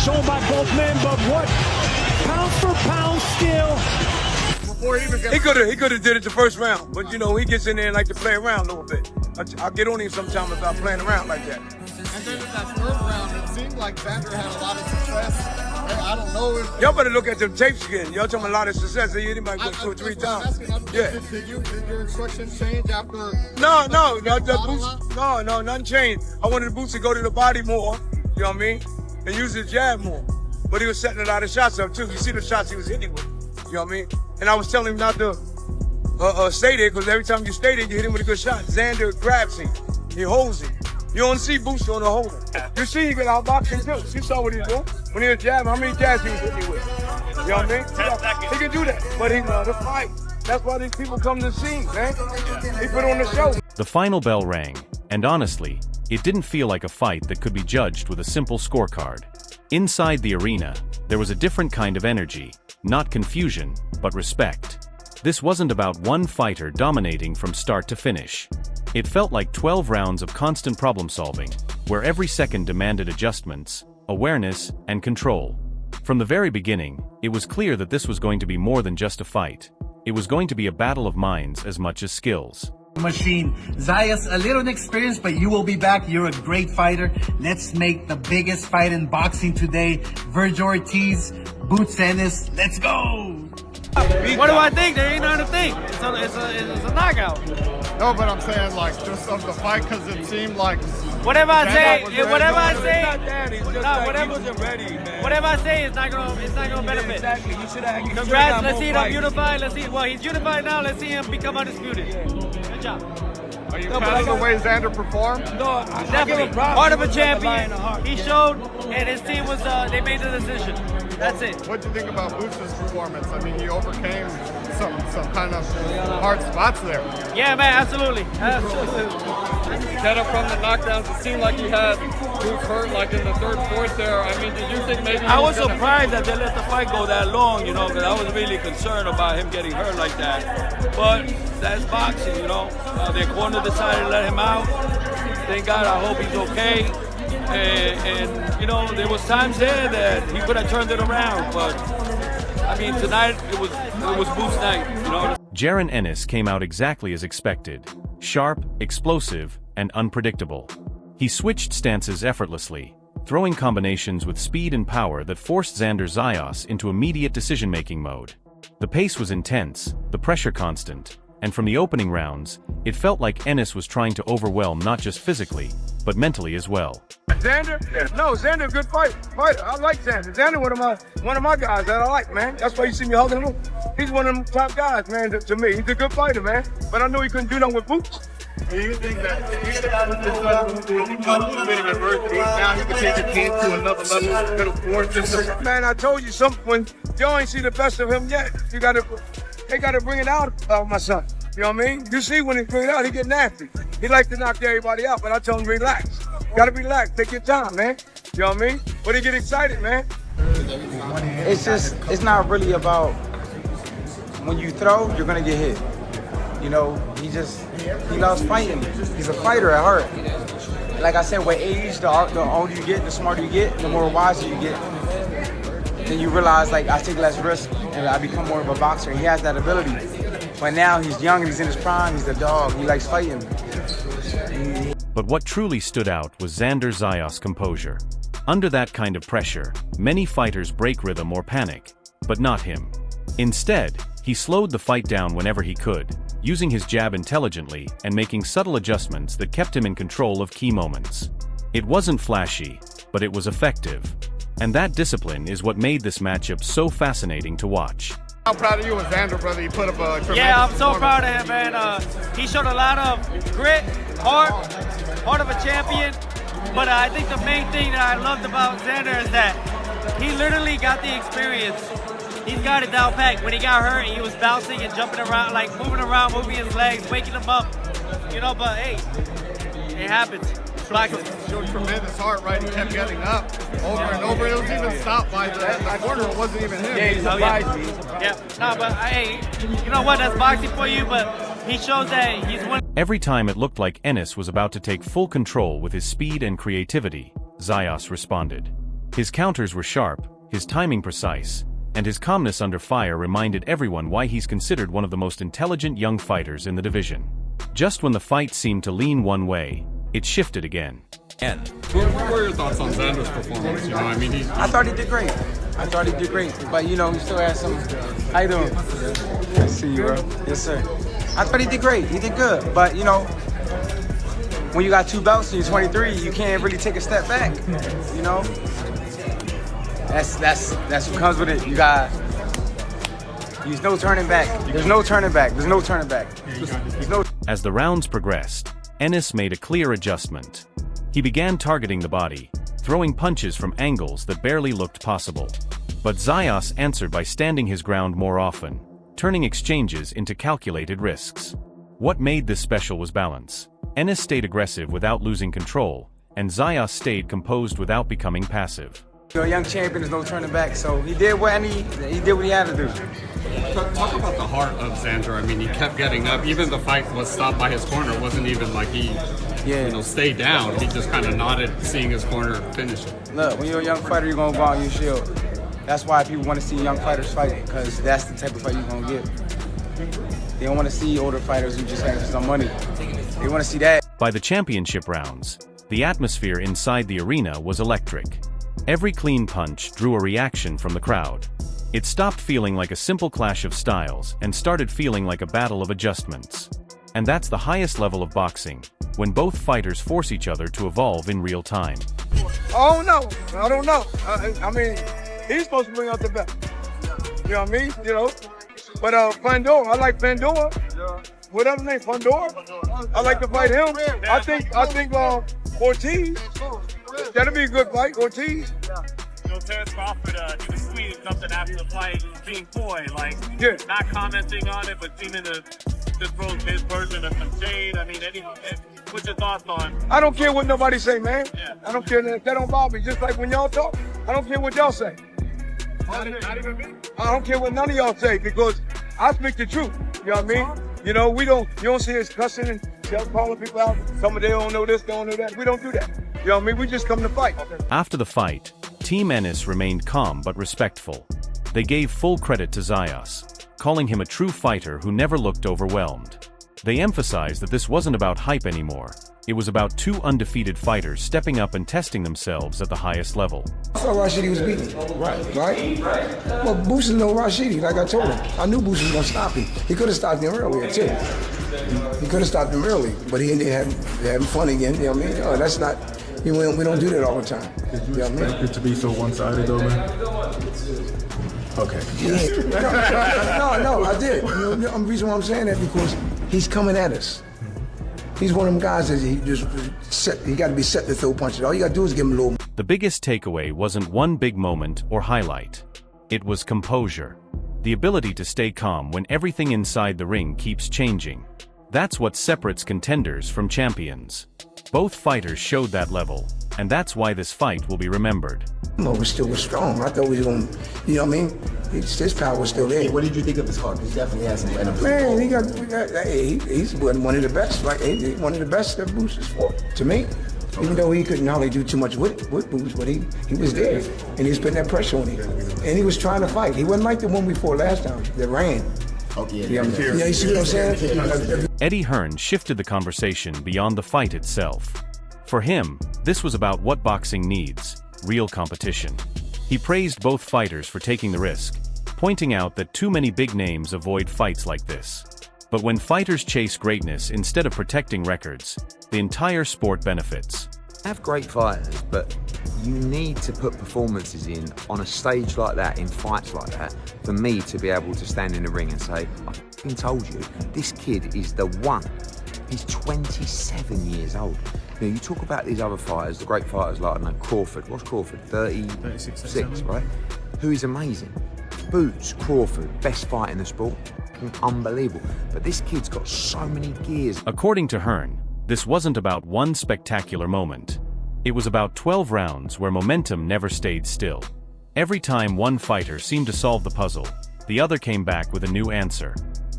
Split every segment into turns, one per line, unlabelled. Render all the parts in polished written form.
shown by both men, but what pound for pound skill.
He could have did it the first round, but you know he gets in there and like to play around a little bit. I'll get on him sometime about playing around like that.
And then in that third round, it seemed like Xander had a lot of success. I don't know if
y'all better look at them tapes again. Y'all talking a lot of success. They hit him like 2 or 3 times.
Yeah. Did your instructions change after?
No, nothing changed. I wanted the boots to go to the body more. You know what I mean? And use his jab more. But he was setting a lot of shots up too. You see the shots he was hitting with. You know what I mean? And I was telling him not to stay there, because every time you stay there, you hit him with a good shot. Xander grabs him. He holds him. You don't see Boots on the holder. You see he get out boxing too. You saw what he was doing. When he was jabbing, how many jabs he was hitting with? You know what I mean? He can do that. But he loves to fight. That's why these people come to see him, man. He put on the show.
The final bell rang, and honestly, it didn't feel like a fight that could be judged with a simple scorecard. Inside the arena, there was a different kind of energy, not confusion, but respect. This wasn't about one fighter dominating from start to finish. It felt like 12 rounds of constant problem solving, where every second demanded adjustments, awareness, and control. From the very beginning, it was clear that this was going to be more than just a fight. It was going to be a battle of minds as much as skills.
Machine. Zayas, a little inexperienced, but you will be back. You're a great fighter. Let's make the biggest fight in boxing today. Vergil Ortiz, Boots Ennis, let's go!
What do I think? There ain't nothing to think. It's a knockout.
No, but I'm saying like just of the fight, because it seemed like
whatever I say, whatever I say is not gonna benefit.
Exactly. You should have.
Congrats. Let's see him unified. Let's see. Well, he's unified now. Let's see him become undisputed. Good job.
Are you proud of the way Xander performed?
No, definitely. Heart of a champion. He showed, and his team was. They made the decision. That's it.
What do you think about Boots' performance? I mean, he overcame some kind of hard spots there.
Yeah, man, absolutely.
Set up from the knockdowns, it seemed like he had Boots hurt like in the third, fourth there. I mean, did you think maybe
I was surprised that they let the fight go that long, you know, because I was really concerned about him getting hurt like that. But that's boxing, you know. Their corner decided to let him out. Thank God, I hope he's okay. And you know, there was times there that he could have turned it around, but I mean, tonight it was Boots night, you know.
Jaron Ennis came out exactly as expected, sharp, explosive, and unpredictable. He switched stances effortlessly, throwing combinations with speed and power that forced Xander Zayas into immediate decision-making mode. The pace was intense, the pressure constant, and from the opening rounds, it felt like Ennis was trying to overwhelm not just physically, but mentally as well.
Xander? No, Xander, good fighter. I like Xander. Xander, one of my guys that I like, man. That's why you see me hugging him. He's one of them top guys, man. To me, he's a good fighter, man. But I know he couldn't do nothing with Boots.
Do you think that adversity, now he can take the team to another level?
Man, I told you something. When y'all ain't see the best of him yet, they gotta bring it out of my son. You know what I mean? You see when he bring it out, he get nasty. He likes to knock everybody out, but I tell him relax. Gotta relax, take your time, man. You know what I mean? But he get excited, man.
It's not really about when you throw, you're gonna get hit. You know, he loves fighting. He's a fighter at heart. Like I said, with age, the older you get, the smarter you get, the more wiser you get. Then you realize, like, I take less risk and I become more of a boxer. He has that ability. But now he's young and he's in his prime, he's a dog, he likes fighting.
But what truly stood out was Xander Zayas' composure. Under that kind of pressure, many fighters break rhythm or panic, but not him. Instead, he slowed the fight down whenever he could, using his jab intelligently and making subtle adjustments that kept him in control of key moments. It wasn't flashy, but it was effective. And that discipline is what made this matchup so fascinating to watch.
How proud of you with Xander, brother? You put up a tremendous
I'm so proud of him, man. He showed a lot of grit, heart of a champion. But I think the main thing that I loved about Xander is that he literally got the experience. He's got it down pat. When he got hurt, he was bouncing and jumping around, like moving his legs, waking him up. You know, but hey, it happens.
Showed tremendous heart, right? He kept getting up over and over. It was even stopped by the corner. It wasn't even him.
Yeah, he surprised me.
Yeah, no, but hey, you know what? That's boxing for you, but he shows that he's one.
Every time it looked like Ennis was about to take full control with his speed and creativity, Zayas responded. His counters were sharp, his timing precise, and his calmness under fire reminded everyone why he's considered one of the most intelligent young fighters in the division. Just when the fight seemed to lean one way, it shifted again.
What were your thoughts on Xander's performance? You know, I mean,
I thought he did great. But you know, he still has some. How you doing? I see you, bro. Yes, sir. I thought he did great. He did good. But you know, when you got 2 belts and you're 23, you can't really take a step back. You know, that's what comes with it. You got. There's no turning back. There's no turning back. There's no turning back. There's no.
As the rounds progressed, Ennis made a clear adjustment. He began targeting the body, throwing punches from angles that barely looked possible. But Zayas answered by standing his ground more often, turning exchanges into calculated risks. What made this special was balance. Ennis stayed aggressive without losing control, and Zayas stayed composed without becoming passive.
A young champion, there's no turning back, so he did what he had to do.
talk about the heart of Xander. I mean, he kept getting up. Even the fight was stopped by his corner. It wasn't even like he, stayed down. He just kind of nodded, seeing his corner finish it.
Look, when you're a young fighter, you're gonna go out on your shield. That's why people want to see young fighters fight, because that's the type of fight you're gonna get. They don't want to see older fighters who just have some money. They want to see that.
By the championship rounds, the atmosphere inside the arena was electric. Every clean punch drew a reaction from the crowd. It stopped feeling like a simple clash of styles and started feeling like a battle of adjustments. And that's the highest level of boxing, when both fighters force each other to evolve in real time.
Oh no, I don't know. I mean, he's supposed to bring out the best. You know what I mean? You know. But Pandora, I like Pandora. What other name? Pandora? I like to fight him. I think Ortiz. That'll be a good fight, Ortiz.
You know, Terrence Crawford, he was tweeting something after the fight, being coy, like not commenting on it, but seeming to throw his version of some shade. I mean, what's your thoughts on?
I don't care what nobody say, man. Yeah. I don't care. That don't bother me. Just like when y'all talk, I don't care what y'all say.
Not even me?
I don't care what none of y'all say, because I speak the truth. You know what I mean? You know, you don't see us cussing and calling people out. Some of them don't know this, don't know that. We don't do that. You know what I mean? We just come to fight.
After the fight, Team Ennis remained calm but respectful. They gave full credit to Zayas, calling him a true fighter who never looked overwhelmed. They emphasized that this wasn't about hype anymore. It was about two undefeated fighters stepping up and testing themselves at the highest level.
I thought Rashidi was beaten. Right? Well, Boosie know Rashidi, like I told him. I knew Boosie was going to stop him. He could have stopped him earlier, too. He could have stopped him early, but he ended up having fun again, you know what I mean? Oh, that's not, we don't do that all the time.
Did you expect it to be so one-sided, though, man? Okay.
Yeah. No, I did. You know, the reason why I'm saying that, because he's coming at us. He's one of them guys that he got to be set to throw punches. All you got to do is give him a little.
The biggest takeaway wasn't one big moment or highlight. It was composure. The ability to stay calm when everything inside the ring keeps changing. That's what separates contenders from champions. Both fighters showed that level, and that's why this fight will be remembered.
We still was strong. I thought we was going to, you know what I mean? His power was still there.
Hey, what did you think of his heart? He definitely has some energy.
Man, he's one of the best, right? He's one of the best that Boots is for, to me. Okay. Even though he couldn't hardly do too much with Boots, but he was there, and he was putting that pressure on him. And he was trying to fight. He wasn't like the one we fought last time that ran.
Okay,
you see what I'm saying?
Eddie Hearn shifted the conversation beyond the fight itself. For him, this was about what boxing needs: real competition. He praised both fighters for taking the risk, pointing out that too many big names avoid fights like this. But when fighters chase greatness instead of protecting records, the entire sport benefits.
I have great fighters, but you need to put performances in on a stage like that, in fights like that, for me to be able to stand in the ring and say, I f***ing told you, this kid is the one. He's 27 years old. Now, you talk about these other fighters, the great fighters like, I don't know, Crawford. What's Crawford? 36, right? Who is amazing. Boots, Crawford, best fight in the sport. Unbelievable. But this kid's got so many gears.
According to Hearn, this wasn't about one spectacular moment. It was about 12 rounds where momentum never stayed still. Every time one fighter seemed to solve the puzzle, the other came back with a new answer.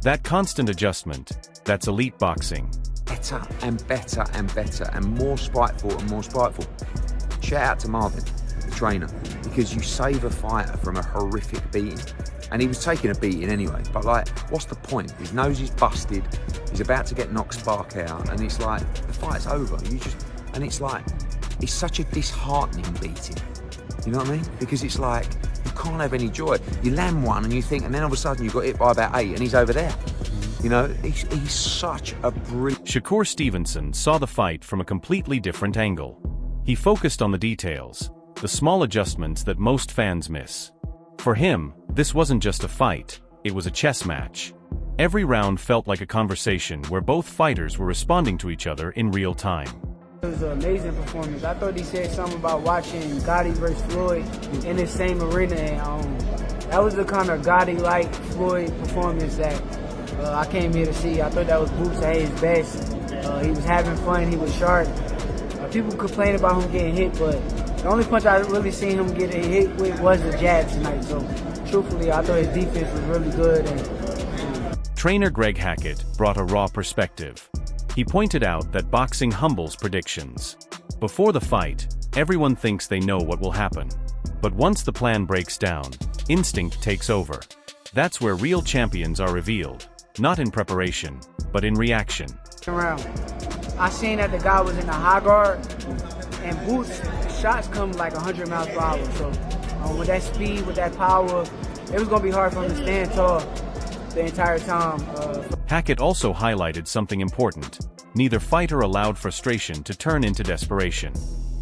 That constant adjustment, that's elite boxing.
Better and better and better and more spiteful and more spiteful. Shout out to Marvin. trainer, because you save a fighter from a horrific beating. And he was taking a beating anyway, but like, what's the point? His nose is busted, he's about to get knocked spark out, and it's like, the fight's over. And it's like, it's such a disheartening beating. You know what I mean? Because it's like, you can't have any joy. You land one and you think, and then all of a sudden you got hit by about 8 and he's over there. You know, he's such a brilliant...
Shakur Stevenson saw the fight from a completely different angle. He focused on the details, the small adjustments that most fans miss. For him, this wasn't just a fight, it was a chess match. Every round felt like a conversation where both fighters were responding to each other in real time.
It was an amazing performance. I thought he said something about watching Gotti versus Floyd in the same arena, and that was the kind of Gotti-like Floyd performance that I came here to see. I thought that was Boots at his best. He was having fun, he was sharp. People complain about him getting hit, but the only punch I really seen him get hit with was the jab tonight. So, truthfully, I thought his defense was really good.
Trainer Greg Hackett brought a raw perspective. He pointed out that boxing humbles predictions. Before the fight, everyone thinks they know what will happen. But once the plan breaks down, instinct takes over. That's where real champions are revealed, not in preparation, but in reaction.
I seen that the guy was in the high guard, and Boots' shots come like 100 miles per hour. So with that speed, with that power, it was going to be hard for him to stand tall the entire time.
Hackett also highlighted something important. Neither fighter allowed frustration to turn into desperation.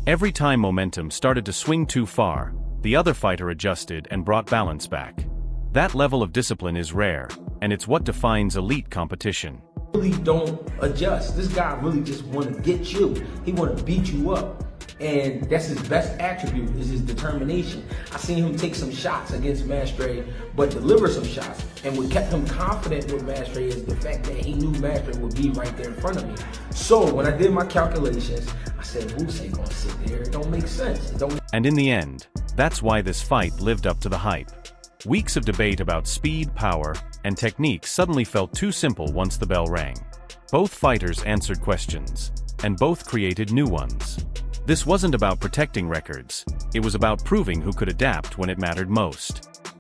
Every time momentum started to swing too far, the other fighter adjusted and brought balance back. That level of discipline is rare, and it's what defines elite competition.
Really don't adjust. This guy really just want to get you. He want to beat you up. And that's his best attribute, is his determination. I seen him take some shots against Mastre, but deliver some shots. And what kept him confident with Mastre is the fact that he knew Mastre would be right there in front of me. So when I did my calculations, I said, Boots ain't gonna sit there. It don't make sense.
And in the end, that's why this fight lived up to the hype. Weeks of debate about speed, power, and technique suddenly felt too simple once the bell rang. Both fighters answered questions, and both created new ones. This wasn't about protecting records, it was about proving who could adapt when it mattered most.